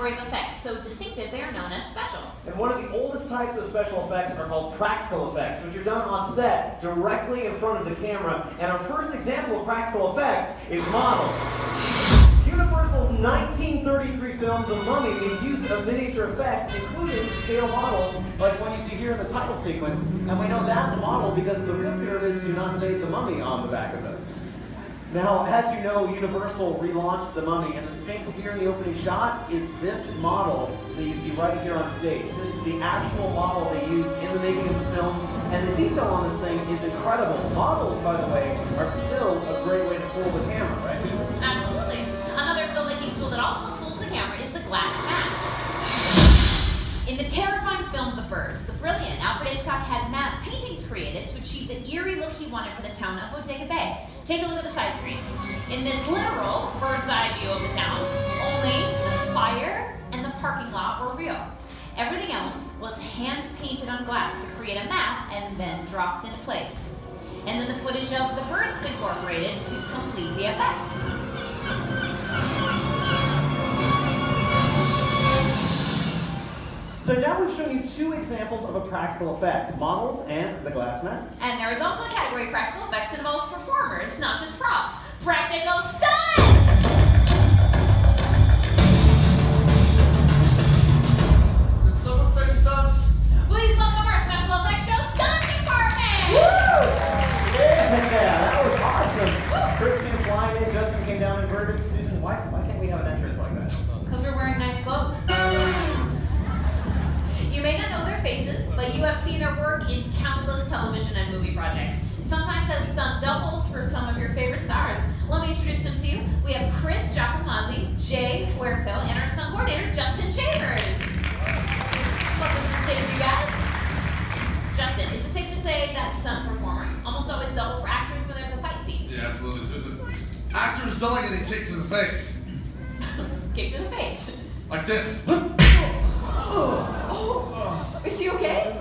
category of effects, so distinctive they are known as special. And one of the oldest types of special effects are called practical effects, which are done on set directly in front of the camera. And our first example of practical effects is models. Universal's 1933 film, The Mummy, made use of miniature effects, including scale models, like one you see here in the title sequence. And we know that's a model because the real pyramids do not say The Mummy on the back of them. Now, as you know, Universal relaunched The Mummy, and the Sphinx here in the opening shot is this model that you see right here on stage. This is the actual model they used in the making of the film, and the detail on this thing is incredible. Models, by the way, are still a great way to fool the camera, right, Susan? Absolutely. Another filmmaking tool that also fools the camera is the glass matte. In the terrifying film The Birds, the brilliant Alfred Hitchcock had matte paintings created to achieve the eerie look he wanted for the town of Bodega Bay. Take a look at the side screens. In this literal bird's eye view of the town, only the fire and the parking lot were real. Everything else was hand painted on glass to create a matte and then dropped into place. And then the footage of the birds is incorporated to complete the effect. So now we've shown you two examples of a practical effect, models and the glass matte. And there is also a category of practical effects that involves performers, not just props. Practical stunts! Did someone say stunts? Please welcome our special effects show stunt department! Woo! Yeah, that was awesome. Chris came flying in, Justin came down in vertical. Susan, why can't we have an entrance like that? Because we're wearing nice clothes. You may not know their faces, but you have seen their work in countless television and movie projects. Sometimes as stunt doubles for some of your favorite stars. Let me introduce them to you. We have Chris Giacomazzi, Jay Huerto, and our stunt coordinator, Justin Chambers. Welcome to the stage, you guys. Justin, is it safe to say that stunt performers almost always double for actors when there's a fight scene? Yeah, absolutely, Susan. Actors don't like getting kicked in the face. Kick to the face. Like this. Oh, is he okay?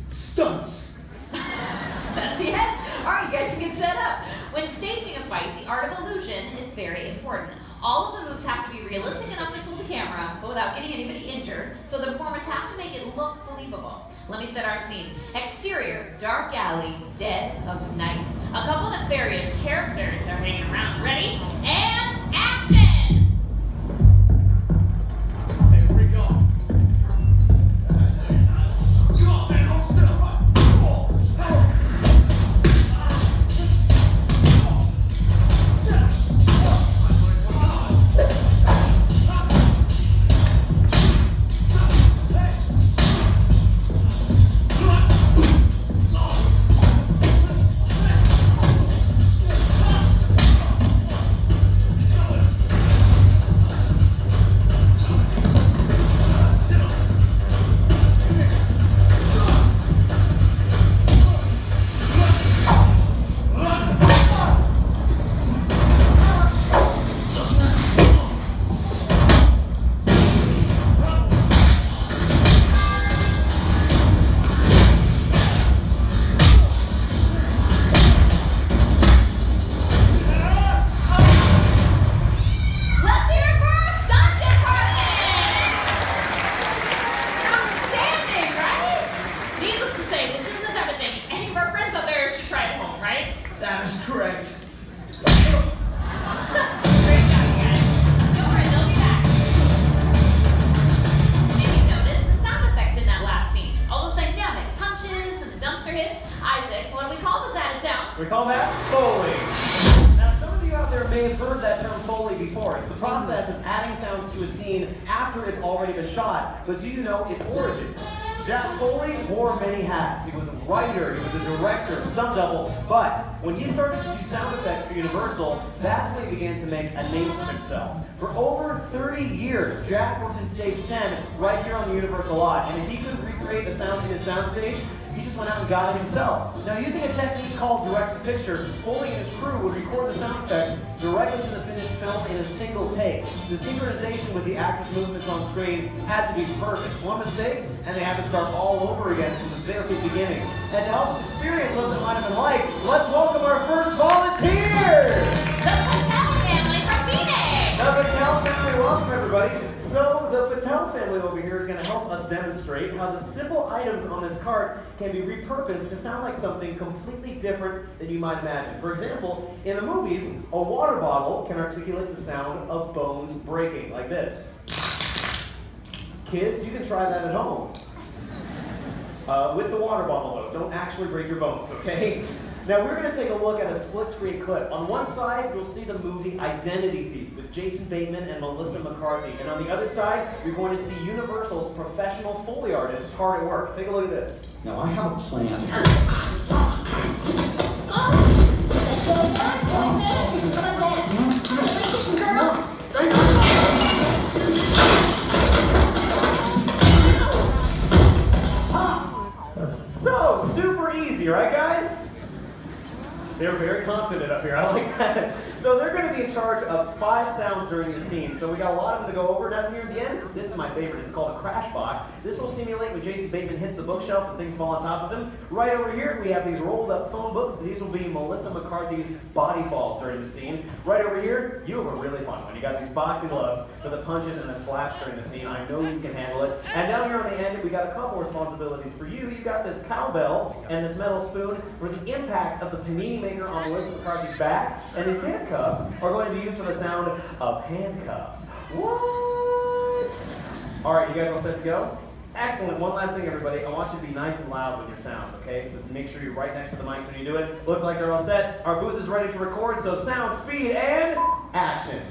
Stunts. That's yes. All right, you guys can get set up. When staging a fight, the art of illusion is very important. All of the moves have to be realistic enough to fool the camera, but without getting anybody injured, so the performers have to make it look believable. Let me set our scene. Exterior, dark alley, dead of night. A couple of nefarious characters are hanging around. Ready? And action! Here we go. Come on, man, hold still. Let's hear it for our stunt department! Outstanding, right? Needless to say, this isn't the type of thing any of our friends out there should try at home, right? That is correct. Great job, guys. Don't worry, they'll be back. Maybe you noticed the sound effects in that last scene. All those dynamic punches and the dumpster hits. Isaac, what do we call those added sounds? We call that Foley. Now, some of you out there may have heard that term Foley before. It's the process of adding sounds to a scene after it's already been shot. But do you know its origins? Jack Foley wore many hats. He was a writer, he was a director, stunt double, but when he started to do sound effects for Universal, that's when he began to make a name for himself. For over 30 years, Jack worked in Stage 10 right here on the Universal lot, and if he could recreate the sound in his soundstage, he just went out and got it himself. Now, using a technique called direct-to-picture, Foley and his crew would record the sound effects directly to the finished film in a single take. The synchronization with the actors' movements on screen had to be perfect. One mistake, and they had to start all over again from the very beginning. And to help us experience what it might have been like, let's welcome our first volunteer! The Patel family from Phoenix! The Patel family, welcome Patel family over here is going to help us demonstrate how the simple items on this cart can be repurposed to sound like something completely different than you might imagine. For example, in the movies, a water bottle can articulate the sound of bones breaking, like this. Kids, you can try that at home. With the water bottle, though. Don't actually break your bones, okay? Now, we're going to take a look at a split-screen clip. On one side, you'll see the movie Identity Thief with Jason Bateman and Melissa McCarthy. And on the other side, you're going to see Universal's professional Foley artists hard at work. Take a look at this. Now, I have a plan. So, super easy, right, guys? They're very confident up here. I like that. So they're going to be in charge of 5 sounds during the scene. So we got a lot of them to go over down here at the end. This is my favorite. It's called a crash box. This will simulate when Jason Bateman hits the bookshelf and things fall on top of him. Right over here, we have these rolled up phone books. These will be Melissa McCarthy's body falls during the scene. Right over here, you have a really fun one. You got these boxing gloves for the punches and the slaps during the scene. I know you can handle it. And down here on the end, we got a couple responsibilities for you. You got this cowbell and this metal spoon for the impact of the panini maker on Melissa McCarthy's back, and these handcuffs are going to be used for the sound of handcuffs. What? All right, you guys all set to go? Excellent. One last thing, everybody. I want you to be nice and loud with your sounds, okay? So make sure you're right next to the mics when you do it. Looks like they're all set. Our booth is ready to record, so sound, speed, and action.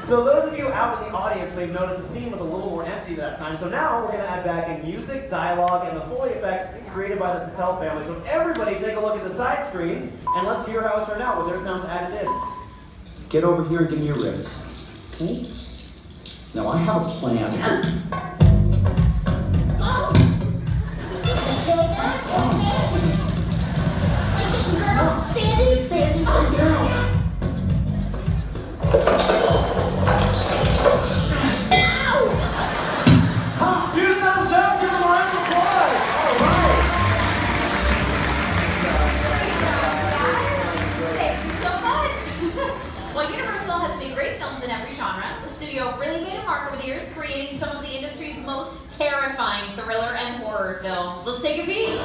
So those of you out in the audience may have noticed the scene was a little more empty that time. So now we're going to add back in music, dialogue, and the Foley effects created by the Patel family. So everybody take a look at the side screens, and let's hear how it turned out with their sounds added in. Get over here and give me your wrist. Okay? Now, I have a plan. Sandy, calm down. 2 thumbs up, give them a round of applause. All right. Guys, thank you so much. While Universal has made great films in every genre, the studio really made a mark over the years, creating some of the industry's most terrifying thriller and horror films. Let's take a peek.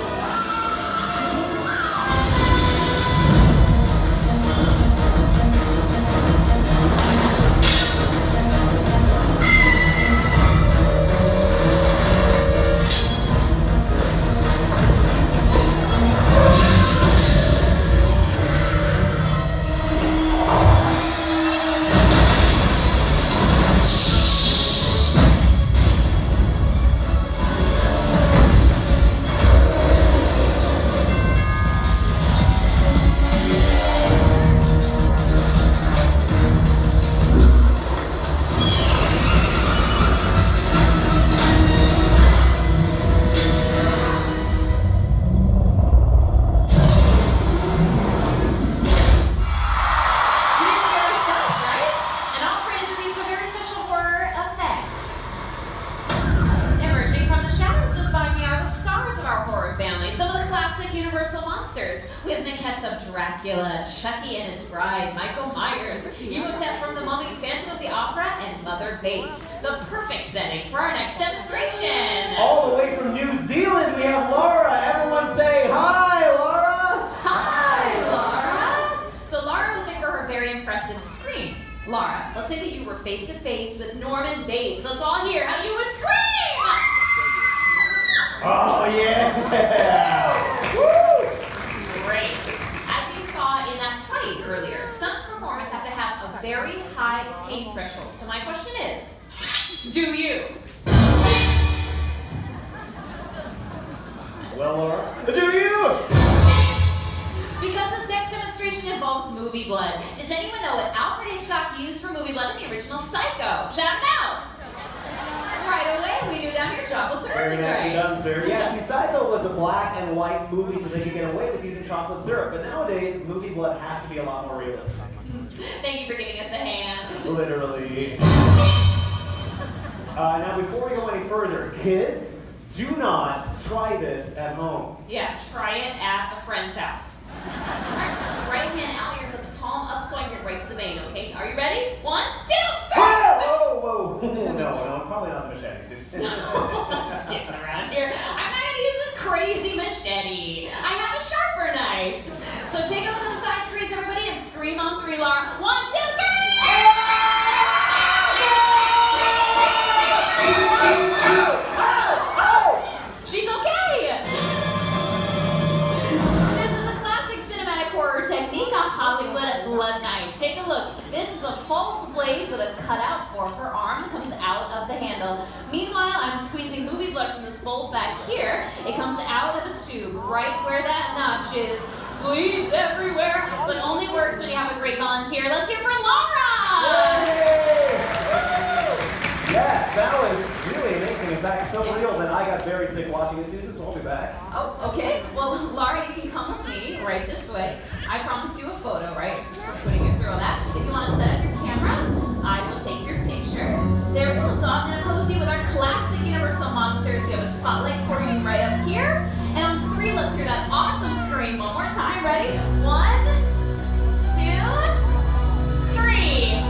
We have Nickets of Dracula, Chucky and his bride, Michael Myers, Imhotep from The Mummy, Phantom of the Opera, and Mother Bates. The perfect setting for our next demonstration. All the way from New Zealand, we have Laura. Everyone say hi, Laura. Hi, Laura. So Laura was there for her very impressive scream. Laura, let's say that you were face to face with Norman Bates. Let's all hear how you would scream. Oh yeah. Woo! Great. As you saw in that fight earlier, stunt performers have to have a very high pain threshold. So my question is, do you? Well, Laura, do you? Because this next demonstration involves movie blood, does anyone know what Alfred Alfred Hitchcock used for movie blood in the original Psycho. Shout it out! Right away, we knew down here chocolate syrup Very is nicely right. done, sir. Yeah, see, Psycho was a black and white movie so they could get away with using chocolate syrup. But nowadays, movie blood has to be a lot more realistic. Thank you for giving us a hand. Literally. Now, before we go any further, kids, do not try this at home. Yeah, try it at a friend's house. Alright, so put your right hand out here, put the palm up so I can get right to the vein, okay? Are you ready? 1, 2, 3! Whoa! No, probably not the machete, Susan. Just kidding around here. I'm not gonna use this crazy machete. I have a sharper knife. So take a look at the side screens, everybody, and scream on 3, Laura. 1, 2, 3! She's okay! This is a classic cinematic horror technique, a Hollywood blood knife. Take a look. This is a false blade with a cutout for her arm that comes out of the handle. Meanwhile, I'm squeezing movie blood from this bolt back here. It comes out of a tube right where that notch is. Bleeds everywhere, but only works when you have a great volunteer. Let's hear for Laura! Yes, that was really amazing. In fact, so real that I got very sick watching it, Susan, so I'll be back. Oh, okay. Well, Laura, you can come with me right this way. I promised you a photo, right? For putting you through all that. If you want to set up your camera, I will take your picture. There we go. So I'm going to pose you with our classic Universal monsters. We have a spotlight for you right up here. And on 3, let's hear that awesome scream one more time. Ready? 1, 2, 3.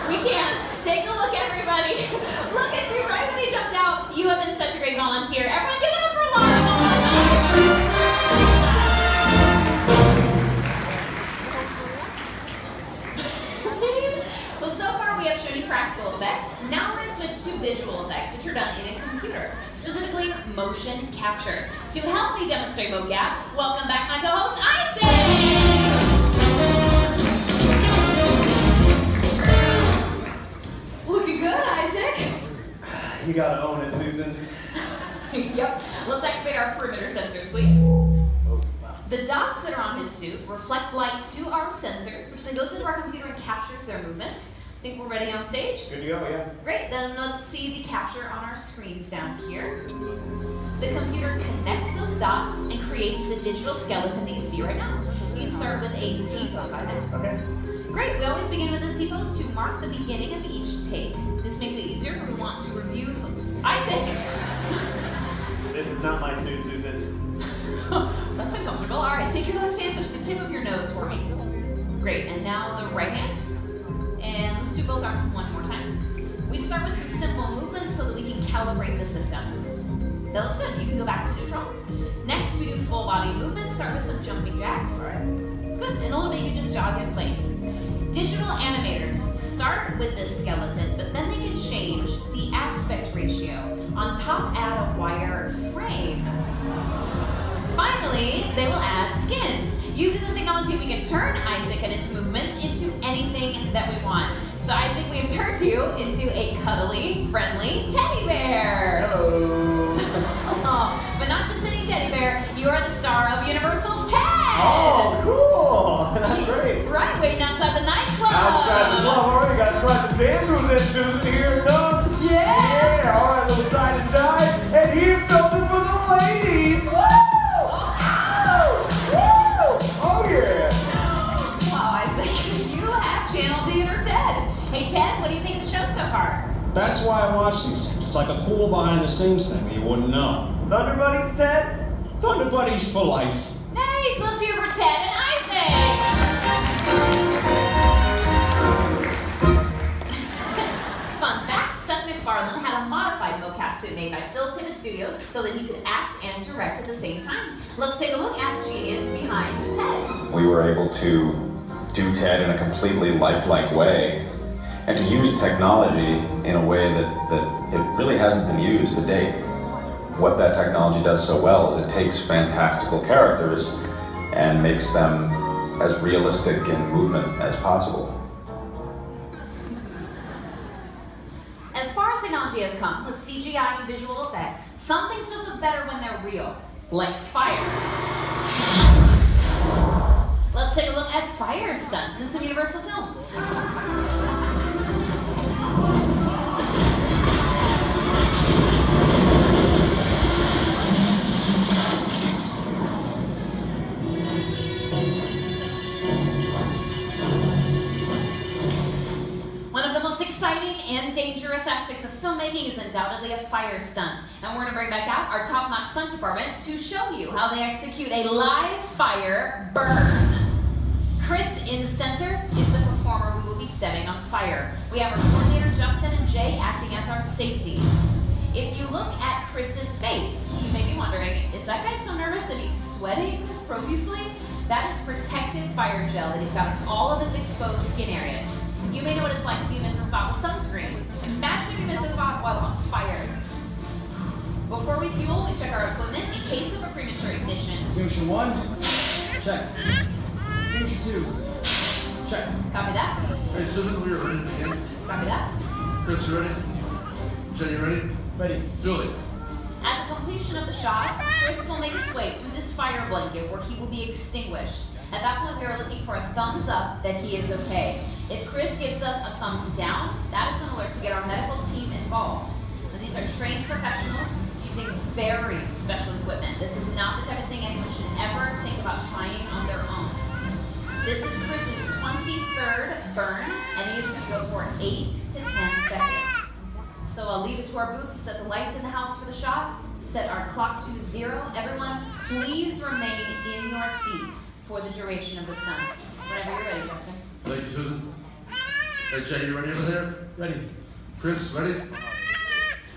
We can. Take a look, everybody. Look at you right when he jumped out. You have been such a great volunteer. Everyone give it up for Laura one more time. Well, so far we have shown you practical effects. Now we're going to switch to visual effects, which are done in a computer, specifically motion capture. To help me demonstrate mocap, welcome back my co-host, Isaac! Looking good, Isaac. You gotta own it, Susan. Yep. Let's activate our perimeter sensors, please. The dots that are on his suit reflect light to our sensors, which then goes into our computer and captures their movements. Think we're ready on stage? Good to go, yeah. Great, then let's see the capture on our screens down here. The computer connects those dots and creates the digital skeleton that you see right now. You can start with a T-pose, Isaac. Okay. Great, we always begin with this T-pose to mark the beginning of each take. This makes it easier when we want to review Isaac! This is not my suit, Susan. That's uncomfortable. All right, take your left hand, touch the tip of your nose for me. Great, and now the right hand. And let's do both arms one more time. We start with some simple movements so that we can calibrate the system. That looks good. You can go back to neutral. Next, we do full body movements. Start with some jumping jacks. All right. Good, and it'll make you just jog in place. Digital animators start with this skeleton, but then they can change the aspect ratio. On top, add a wire frame. Finally, they will add skins. Using this technology, we can turn Isaac and his movements into anything that we want. So Isaac, we have turned you into a cuddly, friendly teddy bear. Hello. Oh, but not just any teddy bear, you are the star of Universal's Ted! Oh, cool. That's great. Right, waiting outside the nightclub. Outside the club, all right, got to try some dance moves then, Susan. Here it comes. Yeah. All right, little side to side. And here's something for the ladies. Woo! Oh, yeah. Wow, Isaac, you have channeled the inner Ted. Hey, Ted, what do you think of the show so far? That's why I watch these things. It's like a cool behind-the-scenes thing that you wouldn't know. Thunder Buddies, Ted? Thunder Buddies for life. Nice, let's hear for Ted and Isaac. Fun fact, Seth MacFarlane had a modified mocap suit made by Phil Tippett Studios so that he could act and direct at the same time. Let's take a look at the genius behind Ted. We were able to do Ted in a completely lifelike way and to use technology in a way that it really hasn't been used to date. What that technology does so well is it takes fantastical characters and makes them as realistic in movement as possible. As far as technology has come, with CGI and visual effects, some things just look better when they're real, like fire. Let's take a look at fire stunts in some Universal films. One of the most exciting and dangerous aspects of filmmaking is undoubtedly a fire stunt. And we're going to bring back out our top-notch stunt department to show you how they execute a live fire burn. Chris in the center is the performer we will be setting on fire. We have our coordinator Justin and Jay acting as our safeties. If you look at Chris's face, you may be wondering, is that guy so nervous that he's sweating profusely? That is protective fire gel that he's got on all of his exposed skin areas. You may know what it's like if you miss a spot with sunscreen. Imagine if you miss a spot while on fire. Before we fuel, we check our equipment in case of a premature ignition. Extinguisher 1, check. Extinguisher 2, check. Copy that? Hey, Susan, we are ready to begin. Copy that? Chris, you ready? Jen, you ready? Ready. Julie. At the completion of the shot, Chris will make his way to this fire blanket where he will be extinguished. At that point, we are looking for a thumbs up that he is okay. If Chris gives us a thumbs down, that is an alert to get our medical team involved. Now, these are trained professionals using very special equipment. This is not the type of thing anyone should ever think about trying on their own. This is Chris's 23rd burn, and he is going to go for 8 to 10 seconds. So I'll leave it to our booth to set the lights in the house for the shot, set our clock to 0. Everyone, please remain in your seats for the duration of the stunt. Whenever you're ready, Justin. Thank you, Susan. Hey, Jen, you ready over there? Ready. Chris, ready?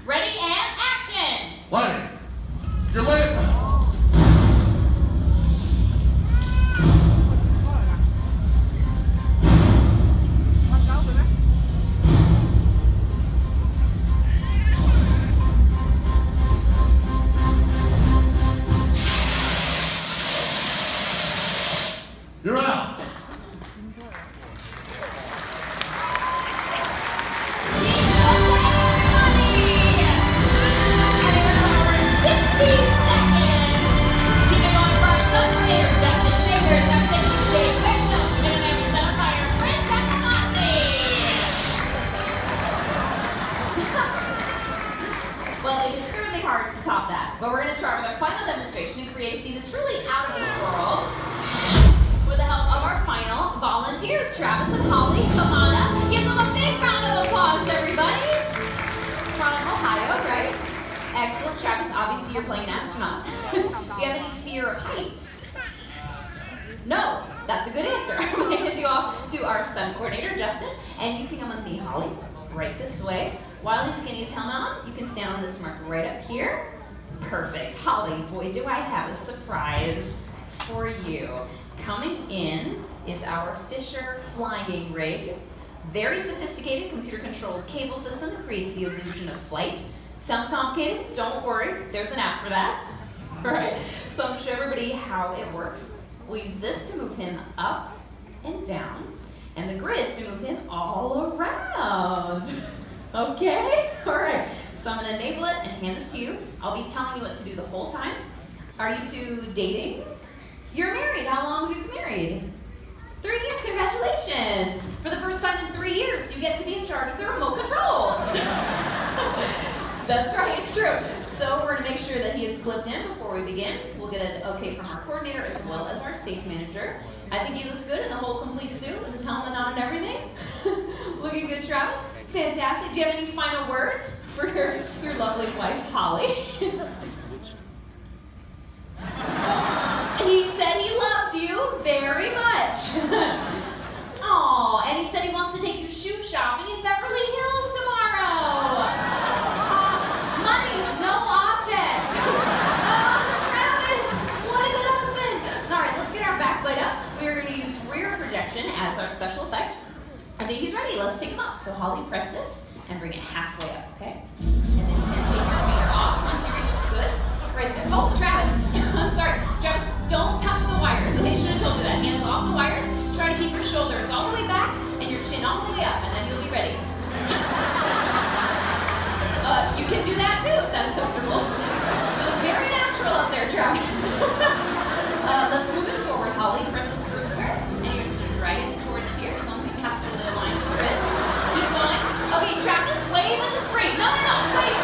Ready and action! Lighting. You're lit. You're out. Well, it is certainly hard to top that, but we're going to try with our final demonstration and create a scene that's really out of this world with the help of our final volunteers. Travis and Holly, come on up. Give them a big round of applause, everybody. From Ohio, right? Excellent. Travis, obviously you're playing an astronaut. Do you have any fear of heights? No, that's a good answer. I'm going to hand you off to our stunt coordinator, Justin, and you can come with me, Holly, right this way. While he's getting his helmet on, you can stand on this mark right up here. Perfect. Holly, boy, do I have a surprise for you. Coming in is our Fisher flying rig. Very sophisticated computer-controlled cable system that creates the illusion of flight. Sounds complicated? Don't worry, there's an app for that. All right, so I'm going to show everybody how it works. We'll use this to move him up and down, and the grid to move him all around. Okay? All right, so I'm going to enable it and hand this to you. I'll be telling you what to do the whole time. Are you two dating? You're married. How long have you been married? 3 years, congratulations. For the first time in 3 years, you get to be in charge of the remote control. That's right, it's true. So we're gonna make sure that he is clipped in before we begin. We'll get an okay from our coordinator as well as our stage manager. I think he looks good in the whole complete suit with his helmet on and everything. Looking good, Travis. Fantastic. Do you have any final words for your lovely wife, Holly? He said he loves you very much. Aw, and he said he wants to take you shoe shopping in Beverly Hills tomorrow. Money's no object. Travis, what a good husband. All right, let's get our backlight up. We are going to use rear projection as our special effect. I think he's ready. Let's take him up. So Holly, press this and bring it halfway up, okay? And then you can take your finger off once you reach it. Good. right there. Oh, Travis. I'm sorry. Travis, don't touch the wires. Okay, should have told you that. Hands off the wires. Try to keep your shoulders all the way back and your chin all the way up, and then you'll be ready. You can do that too if that's comfortable. You look very natural up there, Travis. Let's move it forward, Holly. Press this first square, and you're just going to drag it towards here as long as you pass the little line. Good. Keep going. Okay, Travis, wave at the screen. No, wave.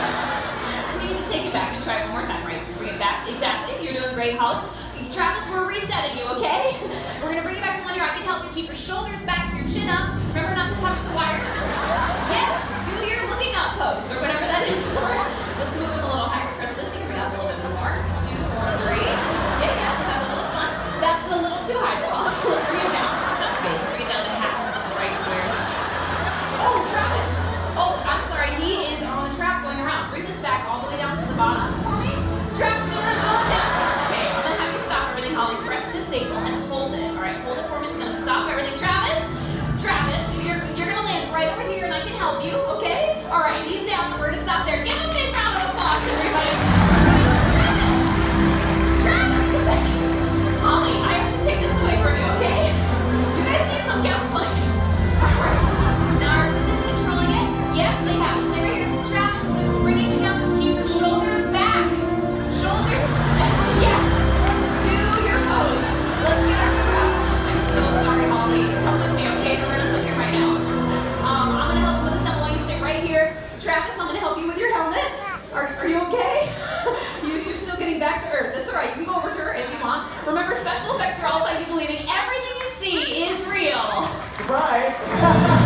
We need to take it back and try it one more time, right? Bring it back. Exactly. You're doing great, Holly. Travis, we're resetting you, okay? We're going to bring you back to one here. I can help you keep your shoulders back, your chin up. Remember not to touch the wires. Yes, do your looking up pose or whatever that is for it. Let's move it a little higher. Press this. You can bring up a little bit more. 2 or 3. Yeah, have a little fun. That's a little too high, though. Let's bring it down. That's big. Bring it down to half. Right where it is. Oh, Travis. Oh, I'm sorry. He is on the track going around. Bring this back all the way down to the bottom for me. Travis, go down. Okay, I'm going to have you stop everything, Holly. Press disable and hold it. All right, hold it for me. It's going to stop everything. Travis, you're going to land right over here, and I can help you, okay? All right, he's down. We're going to stop there. Give him a big round of applause, everybody. Travis, come back. Holly, I have to take this away from you, okay? You guys need some counseling. All right. Now, are Luna's controlling it? Yes, they have. Stay right here. Travis, they're bringing it down. Keep your shoulders back. Shoulders. Yes. Do your pose. Let's get our crowd. I'm so sorry, Holly. Come with me, okay? We're gonna click it right now. I'm gonna help you with this while you sit right here. Travis, I'm gonna help you with your helmet. Are you okay? You're still getting back to Earth. That's all right. You can go over to her if you want. Remember, special effects are all about you believing everything you see is real. Surprise!